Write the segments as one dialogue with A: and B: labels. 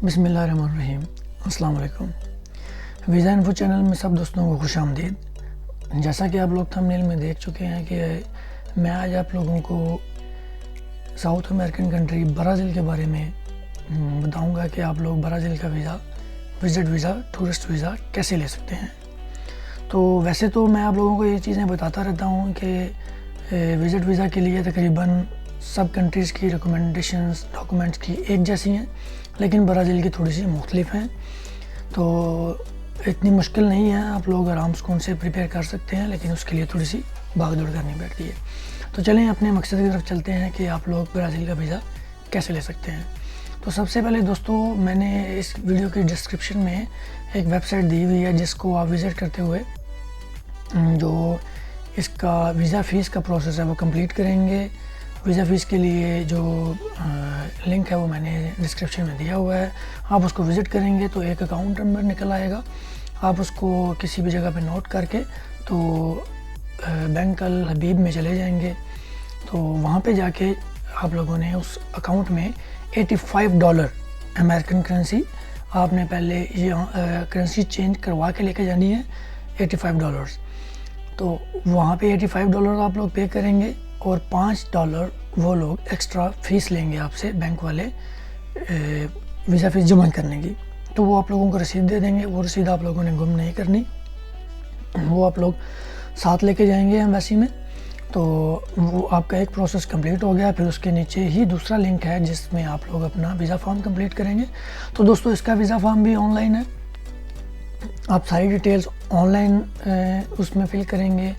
A: بسم اللہ الرحمن الرحیم۔ السلام علیکم۔ ویزا انفو چینل میں سب دوستوں کو خوش آمدید۔ جیسا کہ آپ لوگ تھمبنیل میں دیکھ چکے ہیں کہ میں آج آپ لوگوں کو ساؤتھ امریکن کنٹری برازیل کے بارے میں بتاؤں گا کہ آپ لوگ برازیل کا وزٹ ویزا ٹورسٹ ویزا کیسے لے سکتے ہیں۔ تو ویسے تو میں آپ لوگوں کو یہ چیزیں بتاتا رہتا ہوں کہ وزٹ ویزا کے لیے تقریباً سب کنٹریز کی ریکمنڈیشنز ڈاکومنٹس کی ایک جیسی ہیں، لیکن برازیل کی تھوڑی سی مختلف ہیں، تو اتنی مشکل نہیں ہے، آپ لوگ آرام سکون سے پریپیئر کر سکتے ہیں، لیکن اس کے لیے تھوڑی سی بھاگ دوڑ کرنی پڑتی ہے۔ تو چلیں اپنے مقصد کی طرف چلتے ہیں کہ آپ لوگ برازیل کا ویزا کیسے لے سکتے ہیں۔ تو سب سے پہلے دوستو، میں نے اس ویڈیو کی ڈسکرپشن میں ایک ویب سائٹ دی ہوئی ہے جس کو آپ وزٹ کرتے ہوئے جو اس کا ویزا فیس کا پروسیس ہے وہ کمپلیٹ کریں گے۔ ویزا فیس کے لیے جو لنک ہے وہ میں نے ڈسکرپشن میں دیا ہوا ہے، آپ اس کو وزٹ کریں گے تو ایک اکاؤنٹ نمبر نکل آئے گا، آپ اس کو کسی بھی جگہ پہ نوٹ کر کے تو بینک الحبیب میں چلے جائیں گے، تو وہاں پہ جا کے آپ لوگوں نے اس اکاؤنٹ میں $85 امریکن کرنسی آپ نے پہلے یہ کرنسی چینج کروا کے لے کے جانی ہے، $85۔ تو وہاں پہ $85 آپ لوگ پے کریں گے اور $5 وہ لوگ ایکسٹرا فیس لیں گے آپ سے بینک والے ویزا فیس جمع کرنے کی۔ تو وہ آپ لوگوں کو رسید دے دیں گے، وہ رسید آپ لوگوں نے گم نہیں کرنی، وہ آپ لوگ ساتھ لے کے جائیں گے ایمبیسی میں۔ تو وہ آپ کا ایک پروسیس کمپلیٹ ہو گیا، پھر اس کے نیچے ہی دوسرا لنک ہے جس میں آپ لوگ اپنا ویزا فارم کمپلیٹ کریں گے۔ تو دوستو اس کا ویزا فارم بھی آن لائن ہے، آپ ساری ڈیٹیلز آن لائن اس میں فل کریں گے،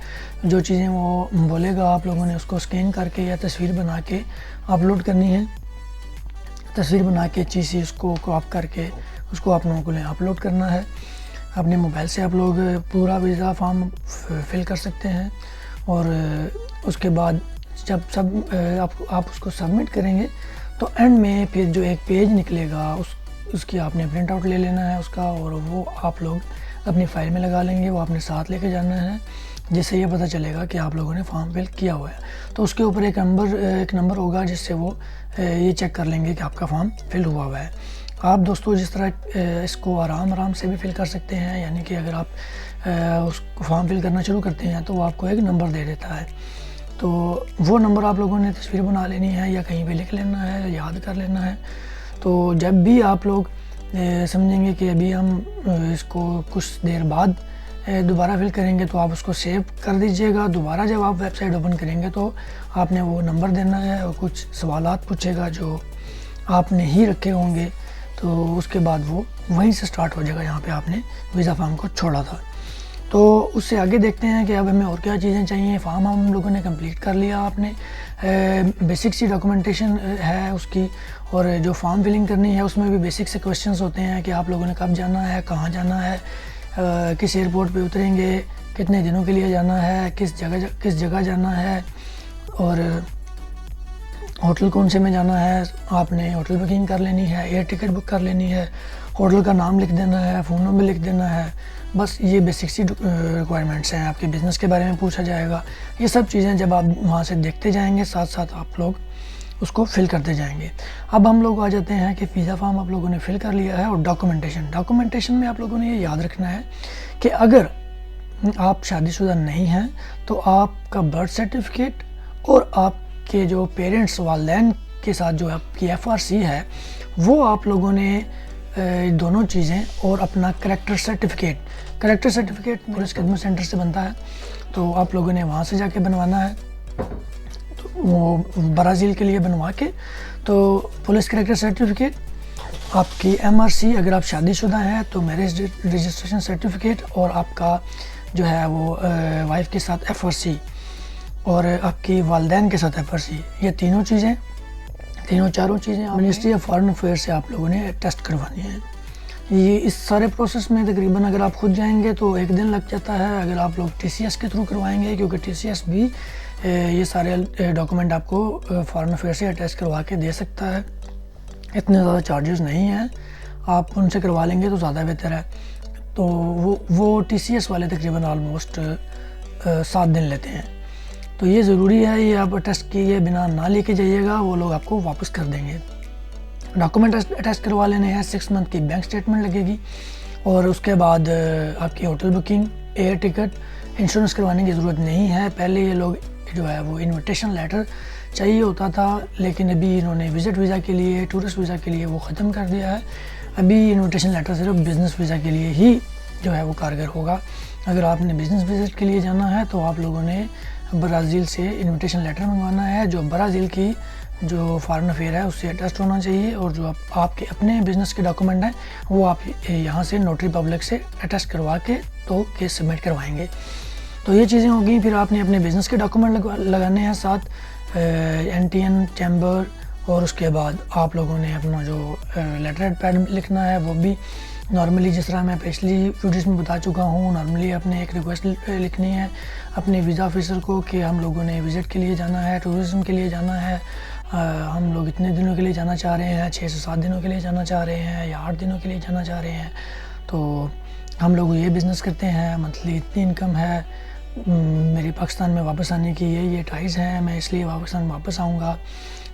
A: جو چیزیں وہ بولے گا آپ لوگوں نے اس کو اسکین کر کے یا تصویر بنا کے اپلوڈ کرنی ہے، تصویر بنا کے اچھی سی اس کو کراپ کر کے اس کو آپ لوگوں کو اپلوڈ کرنا ہے۔ اپنے موبائل سے آپ لوگ پورا ویزا فارم فل کر سکتے ہیں، اور اس کے بعد جب آپ اس کو سبمٹ کریں گے تو اینڈ میں پھر جو ایک پیج نکلے گا اس کی آپ نے پرنٹ آؤٹ لے لینا ہے اس کا، اور وہ آپ لوگ اپنی فائل میں لگا لیں گے، وہ آپ نے ساتھ لے کے جانا ہے، جس سے یہ پتہ چلے گا کہ آپ لوگوں نے فارم فل کیا ہوا ہے۔ تو اس کے اوپر ایک نمبر ہوگا جس سے وہ یہ چیک کر لیں گے کہ آپ کا فارم فل ہوا ہوا ہے۔ آپ دوستو جس طرح اس کو آرام سے بھی فل کر سکتے ہیں، یعنی کہ اگر آپ اس کو فارم فل کرنا شروع کرتے ہیں تو وہ آپ کو ایک نمبر دے دیتا ہے، تو وہ نمبر آپ لوگوں نے تصویر بنا لینی ہے یا کہیں پہ لکھ لینا ہے، یاد کر لینا ہے۔ تو جب بھی آپ لوگ سمجھیں گے کہ ابھی ہم اس کو کچھ دیر بعد دوبارہ فل کریں گے تو آپ اس کو سیو کر دیجئے گا، دوبارہ جب آپ ویب سائٹ اوپن کریں گے تو آپ نے وہ نمبر دینا ہے اور کچھ سوالات پوچھے گا جو آپ نے ہی رکھے ہوں گے، تو اس کے بعد وہ وہیں سے سٹارٹ ہو جائے گا جہاں پہ آپ نے ویزا فارم کو چھوڑا تھا۔ تو اس سے آگے دیکھتے ہیں کہ اب ہمیں اور کیا چیزیں چاہیے۔ فارم ہم لوگوں نے کمپلیٹ کر لیا، آپ نے بیسک سی ڈاکومنٹیشن ہے اس کی، اور جو فارم فلنگ کرنی ہے اس میں بھی بیسک سے کویشچنز ہوتے ہیں کہ آپ لوگوں نے کب جانا ہے، کہاں جانا ہے، کس ایئرپورٹ پہ اتریں گے، کتنے دنوں کے لیے جانا ہے، کس جگہ جانا ہے، اور ہوٹل کون سے میں جانا ہے، آپ نے ہوٹل بکنگ کر لینی ہے، ایئر ٹکٹ بک کر لینی ہے، ہوٹل کا نام لکھ دینا ہے، فون نمبر لکھ دینا ہے، بس یہ بیسک سی ریکوائرمنٹس ہیں۔ آپ کے بزنس کے بارے میں پوچھا جائے گا، یہ سب چیزیں جب آپ وہاں سے دیکھتے جائیں گے ساتھ ساتھ آپ لوگ اس کو فل کرتے جائیں گے۔ اب ہم لوگ آ جاتے ہیں کہ ویزا فارم آپ لوگوں نے فل کر لیا ہے، اور ڈاکومنٹیشن میں آپ لوگوں نے یہ یاد رکھنا ہے کہ اگر آپ شادی شدہ نہیں ہیں تو آپ کا برتھ سرٹیفکیٹ اور آپ کے جو پیرنٹس والدین کے ساتھ جو آپ کی FRC ہے وہ آپ لوگوں نے دونوں چیزیں، اور اپنا کریکٹر سرٹیفکیٹ پولیس خدمت سینٹر سے بنتا ہے، تو آپ لوگوں نے وہاں سے جا کے بنوانا ہے، تو وہ برازیل کے لیے بنوا کے تو پولیس کریکٹر سرٹیفکیٹ، آپ کی MRC اگر آپ شادی شدہ ہیں تو میرج رجسٹریشن سرٹیفکیٹ، اور آپ کا جو ہے وہ وائف کے ساتھ FRC، اور آپ کی والدین کے ساتھ FRC، یہ چاروں چیزیں منسٹری آف فارن افیئر سے آپ لوگوں نے ٹیسٹ کروانی ہیں۔ یہ اس سارے پروسیس میں تقریباً اگر آپ خود جائیں گے تو 1 دن لگ جاتا ہے، اگر آپ لوگ TCS کے تھرو کروائیں گے، کیونکہ TCS بھی یہ سارے ڈاکومنٹ آپ کو فارن افیئر سے اٹیچ کروا کے دے سکتا ہے، اتنے زیادہ چارجز نہیں ہیں، آپ ان سے کروا لیں گے تو زیادہ بہتر ہے۔ تو وہ TCS والے تقریباً آلموسٹ 7 دن لیتے ہیں، تو یہ ضروری ہے، یہ آپ ٹیسٹ کیے بنا نہ لے کے جائیے گا، وہ لوگ آپ کو واپس کر دیں گے۔ ڈاکومنٹ اٹیچ کروا لینے ہیں، 6 منتھ کی بینک اسٹیٹمنٹ لگے گی، اور اس کے بعد آپ کی hotel booking, air ticket, insurance کروانے کی ضرورت نہیں ہے۔ پہلے یہ لوگ جو ہے وہ انویٹیشن لیٹر چاہیے ہوتا تھا، لیکن ابھی انہوں نے وزٹ ویزا کے لیے، ٹورسٹ ویزا کے لیے وہ ختم کر دیا ہے۔ ابھی انویٹیشن لیٹر صرف بزنس ویزا کے لیے ہی جو ہے وہ کارگر ہوگا۔ اگر آپ نے بزنس وزٹ کے لیے جانا ہے تو آپ لوگوں نے برازیل سے انویٹیشن لیٹر منگوانا ہے، جو برازیل کی جو فارن افیئر ہے اس سے اٹیسٹ ہونا چاہیے، اور جو آپ کے اپنے بزنس کے ڈاکومنٹ ہیں وہ آپ یہاں سے نوٹری پبلک سے اٹیسٹ کروا کے تو کیس سبمٹ کروائیں گے۔ تو یہ چیزیں ہوگی۔ پھر آپ نے اپنے بزنس کے ڈاکومنٹ لگانے ہیں ساتھ، NTN چیمبر، اور اس کے بعد آپ لوگوں نے اپنا جو لیٹر ہیڈ پیڈ لکھنا ہے وہ بھی نارملی جس طرح میں پچھلی ویڈیوز میں بتا چکا ہوں، نارملی آپ نے ایک ریکویسٹ لکھنی ہے اپنے ویزا آفیسر کو کہ ہم لوگوں نے وزٹ کے لیے جانا ہے، ٹورزم کے لیے جانا ہے، ہم لوگ اتنے دنوں کے لیے جانا چاہ رہے ہیں، 6 سے 7 دنوں کے لیے جانا چاہ رہے ہیں یا 8 دنوں کے لیے جانا چاہ رہے ہیں، تو ہم لوگ یہ بزنس کرتے ہیں، منتھلی اتنی انکم ہے، میری پاکستان میں واپس آنے کی یہ ٹائز ہیں، میں اس لیے پاکستان واپس آؤں گا۔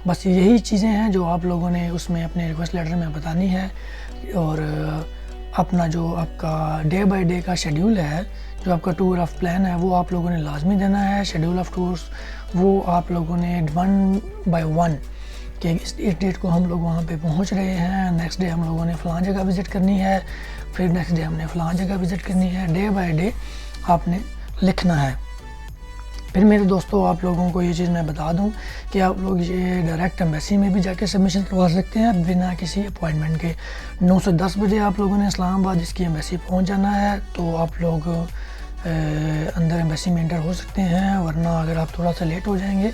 A: بس یہی چیزیں ہیں جو آپ لوگوں نے اس میں اپنے ریکویسٹ لیٹر میں بتانی ہے، اور اپنا جو آپ کا ڈے بائی ڈے کا شیڈیول ہے، جو آپ کا ٹور آف پلان ہے وہ آپ لوگوں نے لازمی دینا ہے۔ شیڈیول آف ٹورس وہ آپ لوگوں نے 1 by 1 کہ اس ڈیٹ کو ہم لوگ وہاں پہ پہنچ رہے ہیں، نیکسٹ ڈے ہم لوگوں نے فلاں جگہ وزٹ کرنی ہے، پھر نیکسٹ ڈے ہم نے فلاں جگہ وزٹ کرنی ہے، ڈے بائی ڈے آپ نے لکھنا ہے۔ پھر میرے دوستوں آپ لوگوں کو یہ چیز میں بتا دوں کہ آپ لوگ یہ ڈائریکٹ ایمبیسی میں بھی جا کے سبمیشن کروا سکتے ہیں بنا کسی اپوائنٹمنٹ کے۔ 9 سے 10 بجے آپ لوگوں نے اسلام آباد جس کی ایمبیسی پہنچ جانا ہے، تو آپ لوگ اندر ایمبیسی میں انٹر ہو سکتے ہیں، ورنہ اگر آپ تھوڑا سا لیٹ ہو جائیں گے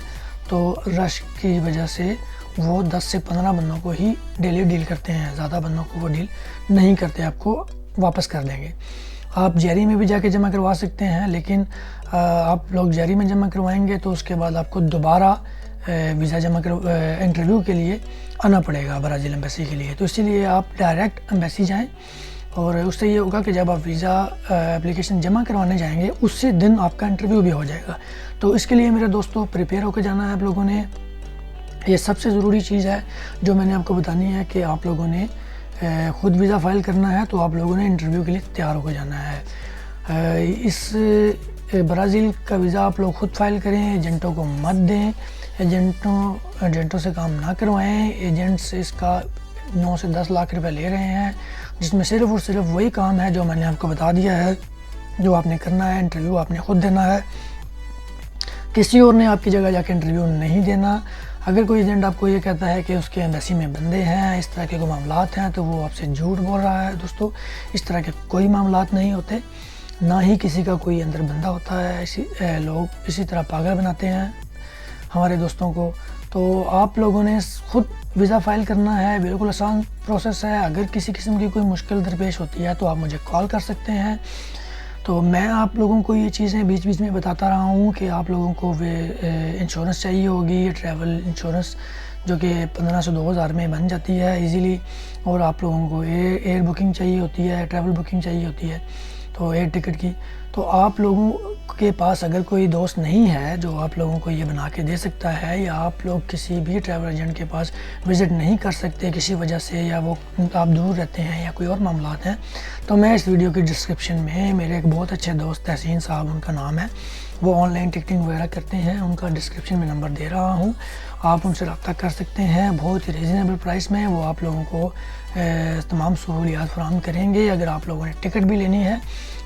A: تو رش کی وجہ سے وہ 10 سے 15 بندوں کو ہی ڈیلی ڈیل کرتے ہیں، زیادہ بندوں کو وہ ڈیل نہیں کرتے، آپ کو واپس کر دیں گے۔ آپ جیری میں بھی جا کے جمع کروا سکتے ہیں، لیکن آپ لوگ جیری میں جمع کروائیں گے تو اس کے بعد آپ کو دوبارہ ویزا انٹرویو کے لیے آنا پڑے گا برازیل ایمبیسی کے لیے، تو اسی لیے آپ ڈائریکٹ ایمبیسی جائیں، اور اس سے یہ ہوگا کہ جب آپ ویزا اپلیکیشن جمع کروانے جائیں گے اسی دن آپ کا انٹرویو بھی ہو جائے گا۔ تو اس کے لیے میرے دوستوں پریپیئر ہو کے جانا ہے آپ لوگوں نے۔ یہ سب سے ضروری چیز ہے جو میں نے آپ کو بتانی ہے کہ آپ لوگوں نے خود ویزا فائل کرنا ہے، تو آپ لوگوں نے انٹرویو کے لیے تیار ہو کے جانا ہے۔ اس برازیل کا ویزا آپ لوگ خود فائل کریں، ایجنٹوں کو مت دیں، ایجنٹوں سے کام نہ کروائیں۔ ایجنٹس اس کا 9 سے 10 لاکھ روپے لے رہے ہیں، جس میں صرف اور صرف وہی کام ہے جو میں نے آپ کو بتا دیا ہے، جو آپ نے کرنا ہے، انٹرویو آپ نے خود دینا ہے، کسی اور نے آپ کی جگہ جا کے انٹرویو نہیں دینا۔ اگر کوئی ایجنٹ آپ کو یہ کہتا ہے کہ اس کے ایمبیسی میں بندے ہیں، اس طرح کے کوئی معاملات ہیں، تو وہ آپ سے جھوٹ بول رہا ہے دوستو۔ اس طرح کے کوئی معاملات نہیں ہوتے، نہ ہی کسی کا کوئی اندر بندہ ہوتا ہے، لوگ اسی طرح پاگل بناتے ہیں ہمارے دوستوں کو۔ تو آپ لوگوں نے خود ویزا فائل کرنا ہے، بالکل آسان پروسیس ہے۔ اگر کسی قسم کی کوئی مشکل درپیش ہوتی ہے تو آپ مجھے کال کر سکتے ہیں۔ تو میں آپ لوگوں کو یہ چیزیں بیچ بیچ میں بتاتا رہا ہوں کہ آپ لوگوں کو انشورنس چاہیے ہوگی، ٹریول انشورنس جو کہ 1500 سے 2000 میں بن جاتی ہے ایزیلی، اور آپ لوگوں کو ایئر بکنگ چاہیے ہوتی ہے، ٹریول بکنگ چاہیے ہوتی ہے، تو ایئر ٹکٹ کی۔ تو آپ لوگوں کے پاس اگر کوئی دوست نہیں ہے جو آپ لوگوں کو یہ بنا کے دے سکتا ہے، یا آپ لوگ کسی بھی ٹریول ایجنٹ کے پاس وزٹ نہیں کر سکتے کسی وجہ سے، یا وہ آپ دور رہتے ہیں یا کوئی اور معاملات ہیں، تو میں اس ویڈیو کی ڈسکرپشن میں میرے ایک بہت اچھے دوست تحسین صاحب ان کا نام ہے، وہ آن لائن ٹکٹنگ وغیرہ کرتے ہیں، ان کا ڈسکرپشن میں نمبر دے رہا ہوں، آپ ان سے رابطہ کر سکتے ہیں۔ بہت ہی ریزنیبل پرائس میں وہ آپ لوگوں کو تمام سہولیات فراہم کریں گے۔ اگر آپ لوگوں نے ٹکٹ بھی لینی ہے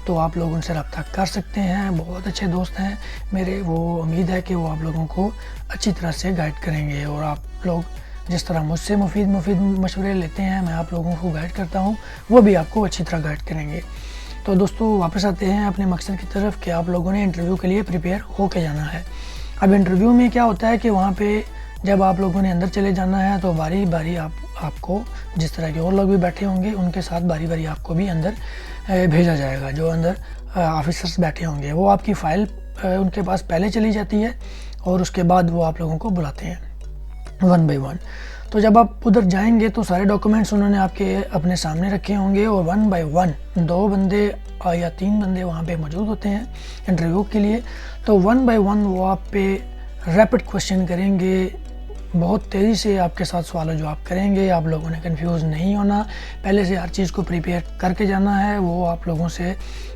A: تو آپ لوگ ان سے رابطہ کر سکتے ہیں، بہت اچھے دوست ہیں میرے، وہ امید ہے کہ وہ آپ لوگوں کو اچھی طرح سے گائیڈ کریں گے، اور آپ لوگ جس طرح مجھ سے مفید مشورے لیتے ہیں، میں آپ لوگوں کو گائیڈ کرتا ہوں، وہ بھی آپ کو اچھی طرح گائیڈ کریں گے۔ تو دوستو واپس آتے ہیں اپنے مقصد کی طرف کہ آپ لوگوں نے انٹرویو کے لیے پریپیئر ہو کے جانا ہے۔ اب انٹرویو میں کیا ہوتا ہے کہ وہاں پہ جب آپ لوگوں نے اندر چلے جانا ہے تو باری باری آپ کو جس طرح کے اور لوگ بھی بیٹھے ہوں گے ان کے ساتھ باری باری آپ کو بھی اندر بھیجا جائے گا۔ جو اندر آفیسرز بیٹھے ہوں گے وہ آپ کی فائل ان کے پاس پہلے چلی جاتی ہے، اور اس کے بعد وہ آپ لوگوں کو بلاتے ہیں 1 by 1۔ تو جب آپ ادھر جائیں گے تو سارے ڈاکومنٹس انہوں نے آپ کے اپنے سامنے رکھے ہوں گے، اور 1 by 1 2 بندے یا 3 بندے وہاں پہ موجود ہوتے ہیں انٹرویو کے لیے۔ تو 1 by 1 وہ آپ پہ ریپڈ کوشچن کریں گے، بہت تیزی سے آپ کے ساتھ سوال و جواب کریں گے. آپ لوگوں نے کنفیوز نہیں ہونا, پہلے سے ہر چیز کو پریپیئر کر کے جانا ہے. وہ آپ لوگوں سے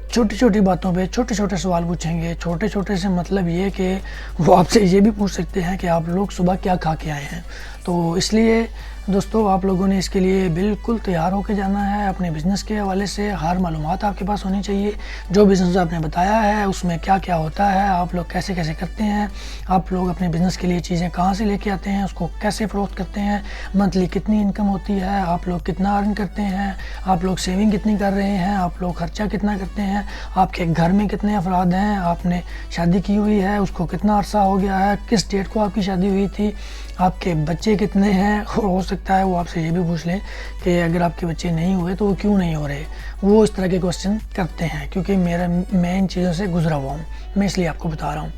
A: چھوٹی چھوٹی باتوں پہ چھوٹے چھوٹے سوال پوچھیں گے. چھوٹے چھوٹے سے مطلب یہ کہ وہ آپ سے یہ بھی پوچھ سکتے ہیں کہ آپ لوگ صبح کیا کھا کے آئے ہیں. تو اس لیے دوستو آپ لوگوں نے اس کے لیے بالکل تیار ہو کے جانا ہے. اپنے بزنس کے حوالے سے ہر معلومات آپ کے پاس ہونی چاہیے. جو بزنس آپ نے بتایا ہے اس میں کیا کیا ہوتا ہے, آپ لوگ کیسے کیسے کرتے ہیں, آپ لوگ اپنے بزنس کے لیے چیزیں کہاں سے لے کے آتے ہیں, اس کو کیسے فروخت کرتے ہیں, منتھلی کتنی انکم ہوتی ہے, آپ لوگ کتنا ارن کرتے ہیں, آپ لوگ سیونگ کتنی کر رہے ہیں, آپ لوگ خرچہ کتنا کرتے ہیں, آپ کے گھر میں کتنے افراد ہیں, آپ نے شادی کی ہوئی ہے اس کو کتنا عرصہ ہو گیا ہے, کس ڈیٹ کو آپ کی شادی ہوئی تھی, آپ کے بچے کتنے ہیں. اور ہو سکتا ہے وہ آپ سے یہ بھی پوچھ لیں کہ اگر آپ کے بچے نہیں ہوئے تو وہ کیوں نہیں ہو رہے. وہ اس طرح کے کوسچن کرتے ہیں کیونکہ میں ان چیزوں سے گزرا ہوا ہوں, میں اس لیے آپ کو بتا رہا ہوں.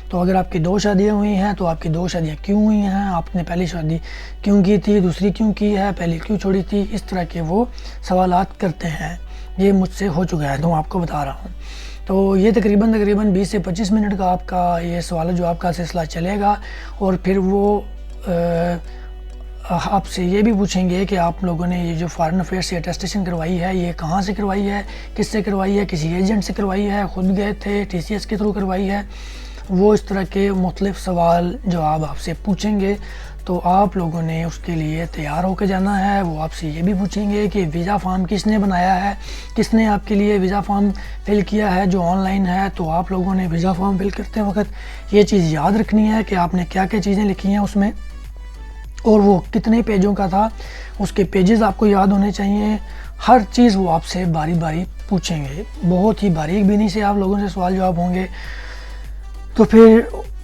A: تو اگر آپ کی 2 شادیاں ہوئی ہیں تو آپ کی 2 شادیاں کیوں ہوئی ہیں, آپ نے پہلی شادی کیوں کی تھی, دوسری کیوں کی ہے, پہلی کیوں چھوڑی تھی, اس طرح کے وہ سوالات کرتے ہیں. یہ مجھ سے ہو چکا ہے تو میں آپ کو بتا رہا ہوں. تو یہ تقریباً 20 سے 25 منٹ کا آپ کا یہ سوال جو آپ کا سلسلہ چلے گا. اور پھر وہ آپ سے یہ بھی پوچھیں گے کہ آپ لوگوں نے یہ جو فارن افیئرس سے اٹیسٹیشن کروائی ہے یہ کہاں سے کروائی ہے, کس سے کروائی ہے, کسی ایجنٹ سے کروائی ہے, خود گئے تھے, TCS کے تھرو کروائی ہے. وہ اس طرح کے مختلف سوال جواب آپ سے پوچھیں گے. تو آپ لوگوں نے اس کے لیے تیار ہو کے جانا ہے. وہ آپ سے یہ بھی پوچھیں گے کہ ویزا فارم کس نے بنایا ہے, کس نے آپ کے لیے ویزا فارم فل کیا ہے جو آن لائن ہے. تو آپ لوگوں نے ویزا فارم فل کرتے وقت یہ چیز یاد رکھنی ہے کہ آپ نے کیا کیا چیزیں لکھی ہیں اس میں, اور وہ کتنے پیجوں کا تھا, اس کے پیجز آپ کو یاد ہونے چاہیے. ہر چیز وہ آپ سے باری باری پوچھیں گے, بہت ہی باریک بینی سے آپ لوگوں سے سوال جواب ہوں گے. تو پھر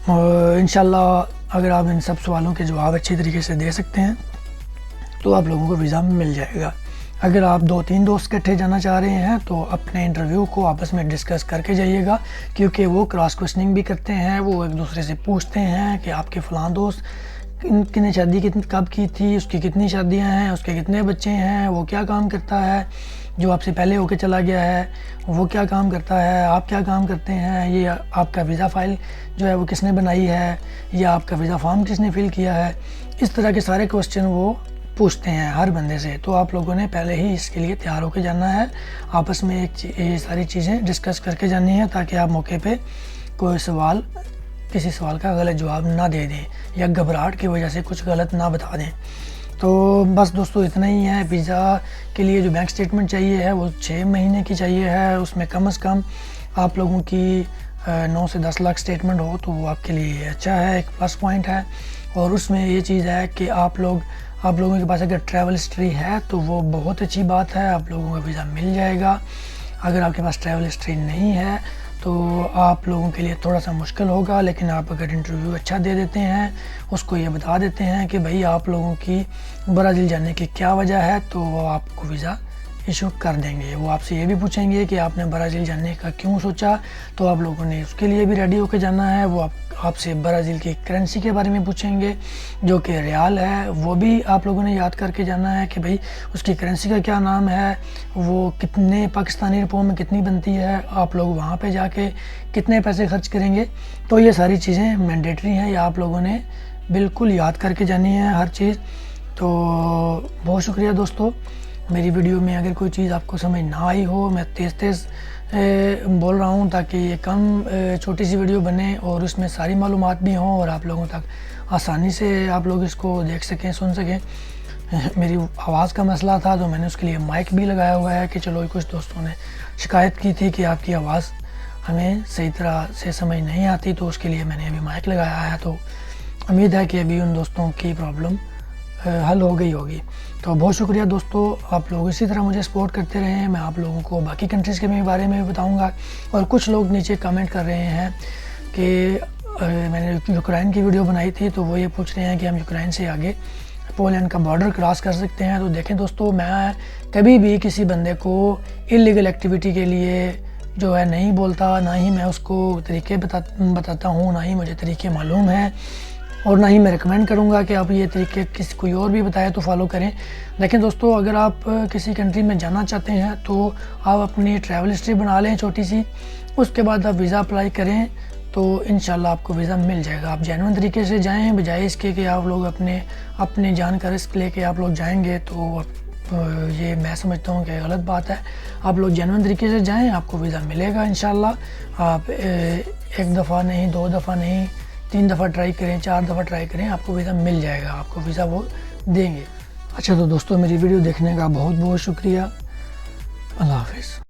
A: انشاءاللہ اگر آپ ان سب سوالوں کے جواب اچھی طریقے سے دے سکتے ہیں تو آپ لوگوں کو ویزا مل جائے گا. اگر آپ 2-3 دوست اکٹھے جانا چاہ رہے ہیں تو اپنے انٹرویو کو آپس میں ڈسکس کر کے جائیے گا, کیونکہ وہ کراس کوشچننگ بھی کرتے ہیں. وہ ایک دوسرے سے پوچھتے ہیں کہ آپ کے فلاں دوست کی نے شادی کب کی تھی, اس کی کتنی شادیاں ہیں, اس کے کتنے بچے ہیں, وہ کیا کام کرتا ہے, جو آپ سے پہلے ہو کے چلا گیا ہے وہ کیا کام کرتا ہے, آپ کیا کام کرتے ہیں, یہ آپ کا ویزا فائل جو ہے وہ کس نے بنائی ہے, یا آپ کا ویزا فارم کس نے فل کیا ہے. اس طرح کے سارے کوسچن وہ پوچھتے ہیں ہر بندے سے. تو آپ لوگوں نے پہلے ہی اس کے لیے تیار ہو کے جانا ہے, آپس میں یہ ساری چیزیں ڈسکس کر کے جانی ہیں تاکہ آپ موقع پہ کسی سوال کا غلط جواب نہ دے دیں یا گھبراہٹ کی وجہ سے کچھ غلط نہ بتا دیں. تو بس دوستو اتنا ہی ہے. ویزا کے لیے جو بینک سٹیٹمنٹ چاہیے ہے وہ 6 مہینے کی چاہیے ہے. اس میں کم از کم آپ لوگوں کی 9 سے 10 لاکھ سٹیٹمنٹ ہو تو وہ آپ کے لیے اچھا ہے, ایک پلس پوائنٹ ہے. اور اس میں یہ چیز ہے کہ آپ لوگوں کے پاس اگر ٹریول ہسٹری ہے تو وہ بہت اچھی بات ہے, آپ لوگوں کا ویزا مل جائے گا. اگر آپ کے پاس ٹریول ہسٹری نہیں ہے تو آپ لوگوں کے لیے تھوڑا سا مشکل ہوگا. لیکن آپ اگر انٹرویو اچھا دے دیتے ہیں, اس کو یہ بتا دیتے ہیں کہ بھائی آپ لوگوں کی برازیل جانے کی کیا وجہ ہے, تو وہ آپ کو ویزا ایشو کر دیں گے. وہ آپ سے یہ بھی پوچھیں گے کہ آپ نے برازیل جانے کا کیوں سوچا, تو آپ لوگوں نے اس کے لیے بھی ریڈی ہو کے جانا ہے. وہ آپ سے برازیل کی کرنسی کے بارے میں پوچھیں گے جو کہ ریال ہے, وہ بھی آپ لوگوں نے یاد کر کے جانا ہے کہ بھئی اس کی کرنسی کا کیا نام ہے, وہ کتنے پاکستانی روپوں میں کتنی بنتی ہے, آپ لوگ وہاں پہ جا کے کتنے پیسے خرچ کریں گے. تو یہ ساری چیزیں مینڈیٹری ہیں, یہ آپ لوگوں نے بالکل یاد کر کے جانی ہے ہر چیز. تو بہت شکریہ دوستو. میری ویڈیو میں اگر کوئی چیز آپ کو سمجھ نہ آئی ہو, میں تیز بول رہا ہوں تاکہ یہ کم چھوٹی سی ویڈیو بنے اور اس میں ساری معلومات بھی ہوں اور آپ لوگوں تک آسانی سے آپ لوگ اس کو دیکھ سکیں, سن سکیں. میری آواز کا مسئلہ تھا تو میں نے اس کے لیے مائک بھی لگایا ہوا ہے کہ چلو کچھ دوستوں نے شکایت کی تھی کہ آپ کی آواز ہمیں صحیح طرح سے سمجھ نہیں آتی, تو اس کے لیے میں نے ابھی مائک لگایا ہے. تو امید ہے کہ ابھی ان دوستوں کی پرابلم حل ہو گئی ہوگی. تو بہت شکریہ دوستو, آپ لوگ اسی طرح مجھے سپورٹ کرتے رہیں. میں آپ لوگوں کو باقی کنٹریز کے بارے میں بھی بتاؤں گا. اور کچھ لوگ نیچے کمنٹ کر رہے ہیں کہ میں نے یوکرائن کی ویڈیو بنائی تھی تو وہ یہ پوچھ رہے ہیں کہ ہم یوکرائن سے آگے پولینڈ کا بارڈر کراس کر سکتے ہیں. تو دیکھیں دوستو, میں کبھی بھی کسی بندے کو اللیگل ایکٹیویٹی کے لیے جو ہے نہیں بولتا, نہ ہی میں اس کو طریقے بتاتا ہوں, نہ ہی مجھے طریقے معلوم ہیں, اور نہ ہی میں ریکمینڈ کروں گا کہ آپ یہ طریقے کسی کوئی اور بھی بتائے تو فالو کریں. لیکن دوستو, اگر آپ کسی کنٹری میں جانا چاہتے ہیں تو آپ اپنی ٹریول ہسٹری بنا لیں چھوٹی سی, اس کے بعد آپ ویزا اپلائی کریں. تو انشاءاللہ آپ کو ویزا مل جائے گا. آپ جینوئن طریقے سے جائیں, بجائے اس کے کہ آپ لوگ اپنے جان کا رسک لے کے آپ لوگ جائیں گے, تو یہ میں سمجھتا ہوں کہ غلط بات ہے. آپ لوگ جینوئن طریقے سے جائیں, آپ کو ویزا ملے گا انشاءاللہ. آپ ایک دفعہ نہیں, 2 دفعہ نہیں, 3 دفعہ ٹرائی کریں, 4 دفعہ ٹرائی کریں, آپ کو ویزا مل جائے گا. آپ کو ویزا وہ دیں گے. اچھا تو دوستوں, میری ویڈیو دیکھنے کا بہت بہت شکریہ. اللہ حافظ.